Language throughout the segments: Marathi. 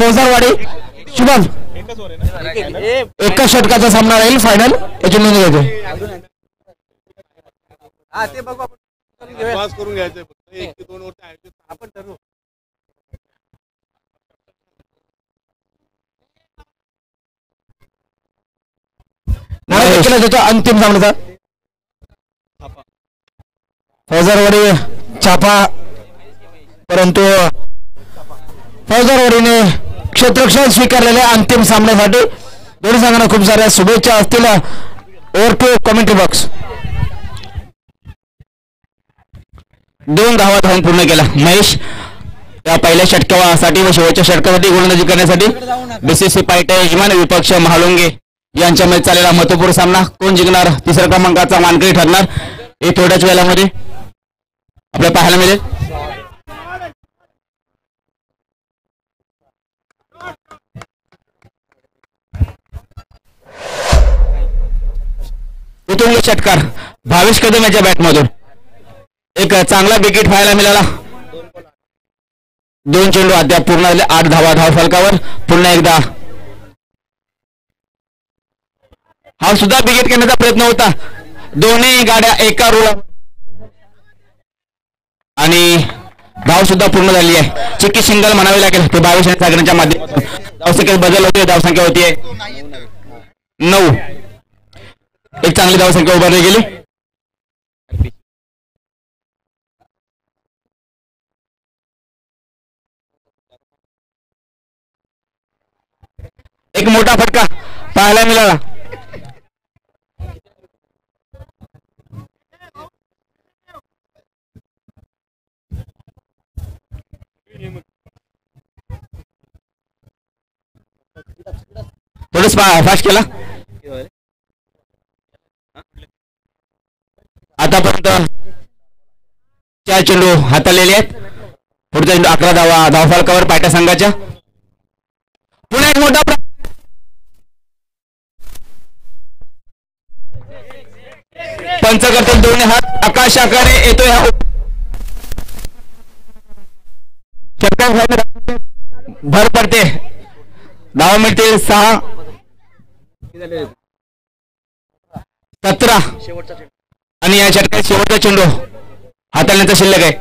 फौजदारवाडी शुभम एका षटकाचा सामना राहील फायनल याची नोंद घ्यायची करून घ्यायचं एक ते 2 वर्ष आपण ठरवू केला त्याचा अंतिम सामन्याचा फौजदारवाडी छापा परंतु फौजदारवाडीने क्षेत्ररक्षण स्वीकारलेल्या अंतिम सामन्यासाठी दोन्ही संघांना खूप साऱ्या शुभेच्छा असतील ओव्हर टू कमेंट्री बॉक्स 2 धावा धावून पूर्ण केला महेश त्या पहिल्या षटकासाठी व शेवटच्या षटकासाठी गोलंदाजी करण्यासाठी बीसीसी पायटा यजमान विपक्ष महाळुंगे यांच्यामध्ये चाललेला महत्वपूर्ण सामना कोण जिंकणार तिसऱ्या क्रमांकाचा मानकरी ठरणार हे थोड्याच वेळामध्ये आपल्याला पाहायला मिळेल उत्तुंग षटकार भावेश कदम याच्या बॅटमधून एक चांगला विकेट पाहायला मिळाला 2 चेंडू अद्याप पूर्ण झाले 8 धावा धाव फलकावर पुन्हा एकदा हा सुद्धा विकेट घेण्याचा प्रयत्न होता दोन्ही गाड्या एका रुळ आणि धाव सुद्धा पूर्ण झाली आहे चिक्की सिंगल म्हणावे लागेल ते 22 सागरांच्या माध्यमातून धावसंख्येत बदल होते धावसंख्या होतीये 9 एक चांगली धावसंख्या उभारली गेली एक मोठा फटका पाहायला मिळाला थोडस फास्ट केला आतापर्यंत 4 चेंडू हाताळलेले आहेत पुढचा चेंडू 11 धावा धावफलकावर पायटा संघाच्या पुन्हा एक मोठा पंच करते दोन्ही हात आकाश आकारे येतोय भर पडते धावा मिळतील 6 17 आणि या षटकात शेवटचा चेंडू हाताळण्याचा शिल्लक आहे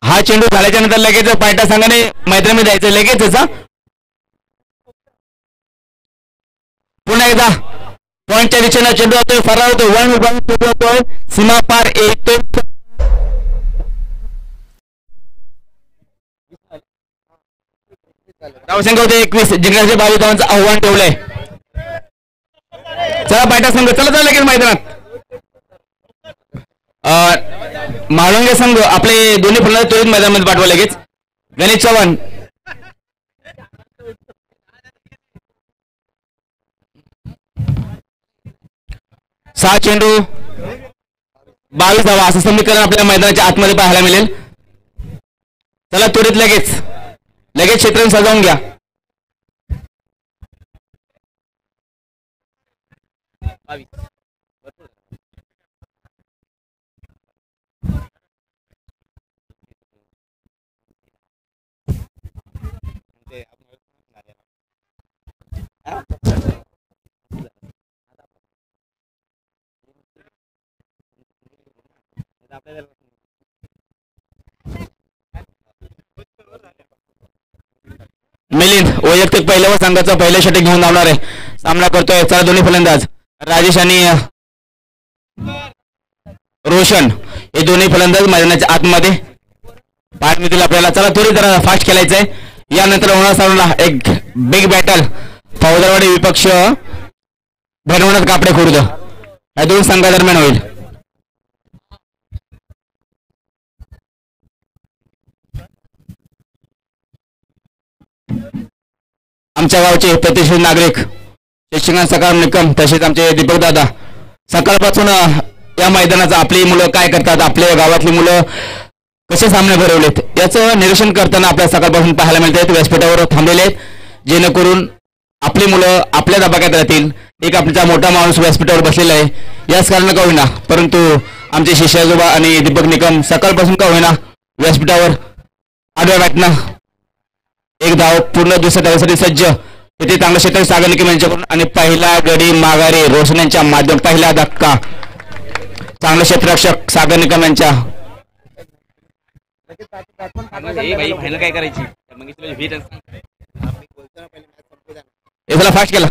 हा चेंडू झाल्याच्या नंतर लगेच पायटा संघाने मैदानामध्ये जायचं लगेचच पुन्हा एकदा पॉइंटच्या दिशेने चेंडू होतोय फरार होतोय 1 चेंडू होतोय सीमा पार येतो धावसंख्या होते 21 जिंकण्याचे 22 धावांचं आव्हान ठेवलंय चला पायटा संघ चला लगेच मैदानात म्हाळुंगे संघ आपले दोन्ही फलंदाज त्वरित मैदानामध्ये पाठवा लगेच गणेश चव्हाण सहा चेंडू 22 धावा असं समीकरण आपल्या मैदानाच्या आतमध्ये पाहायला मिळेल चला त्वरित लगेच क्षेत्र सजावून घ्या मिलिंद वैयक्तिक पहिल्या संघाचा पहिल्या षटक घेऊन धावणार आहे सामना करतोय चला दोन्ही फलंदाज राजेश आणि रोशन हे दोन्ही फलंदाज मैदानाच्या आतमध्ये पाठ मिळतील आपल्याला चला थोडी जरा फास्ट खेळायचंय यानंतर होणार सामना एक बिग बॅटल फौजदारवाडी विपक्ष भरवणात कापडे खुर्द या दोन संघादरम्यान होईल आमच्या गावचे प्रतिष्ठित नागरिक शशिकांत सकाळ निकम तसेच आमचे दीपक दादा सकाळपासून या मैदानाचा आपली मुलं काय करतात आपल्या गावातली मुलं कसे सामने भरवलेत याचं निरीक्षण करताना आपल्या सकाळपासून पाहायला मिळतात व्यासपीठावर थांबलेले आहेत जेणेकरून आपली मुलं आपल्या दबाक्यात राहतील एक आपला मोठा माणूस व्यासपीठावर बसलेला आहे याच कारण का होईना परंतु आमचे शिष्याजोबा आणि दीपक निकम सकाळपासून का होईना व्यासपीठावर आडव्या बॅटनं एक धाव पूर्ण दुसऱ्या धावेसाठी सज्ज. तिथे चांगलं क्षेत्र सागर निकम यांच्याकडून आणि पहिला गडी माघारी रोशन यांच्या माध्यम पहिला धक्का. चांगलं क्षेत्ररक्षक सागर निकम यांच्या. काय करायची याला फास्ट केला.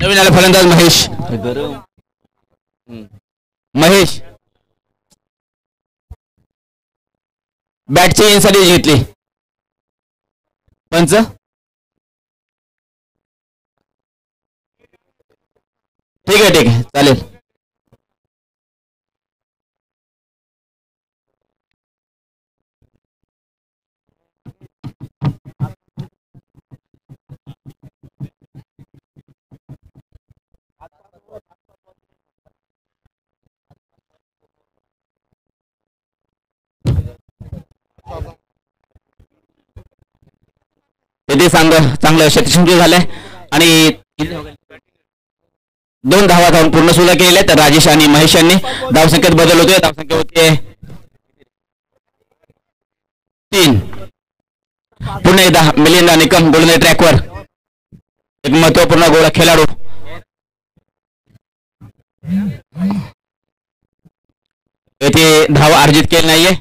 नवीन आले फलंदाज महेश. महेश बॅटची इनसाठी घेतली. पंच ठीक आहे चालेल. ते चांगलं क्षेत्रक्षमता झालंय आणि 2 धावा धावून पूर्ण सुरुवात केलेल्या आहेत राजेश आणि महेश यांनी. धावसंख्येत बदल होतोय. धावसंख्या होतीये 3. पुन्हा एकदा मिलिंद निकम गोलंदाजी ट्रॅकवर. एक महत्वपूर्ण गोल खेळाडू. येथे धाव अर्जित केली नाहीये.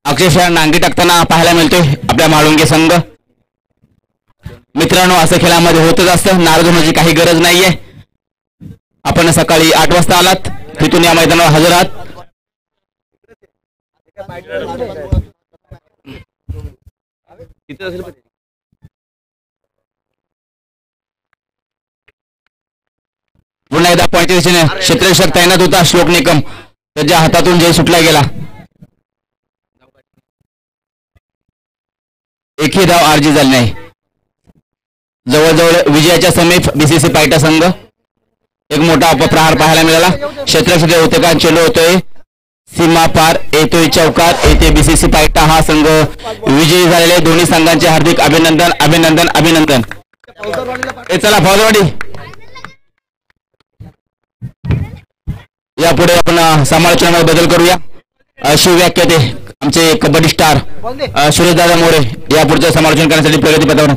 अक्षरशः नांगी टाकताना पाहायला मिळतोय आपल्या म्हाळुंगे संघ. मित्रांनो, असं खेळामध्ये होतच असतं. नाराज होण्याची काही गरज नाहीये. आपण सकाळी 8 वाजता आलात तिथून या मैदानावर हजर आहात. पुन्हा एकदा पॉईंटच्या दिशेने क्षेत्ररक्षक तैनात होता श्लोक निकम. त्याच्या हातातून जय सुटला गेला. एकही धाव अर्जित झाली नाही. जवळजवळ विजयाच्या समीप बीसीसी पायटा संघ. एक मोठा अपप्रहार पाहायला मिळाला. क्षेत्ररक्षक होते का चेंडू होतोय सीमा पार येतोय चौकात. येथे बीसीसी पायटा हा संघ विजयी झालेले. दोन्ही संघांचे हार्दिक अभिनंदन अभिनंदन अभिनंदन. चला फौजवाडी. यापुढे आपण समालोचनामध्ये बदल करूया. शिवव्याख्याते आमचे कबड्डी स्टार सुरेशदादा मोरे यापुढचं समालोचन करण्यासाठी प्रगती पथावर.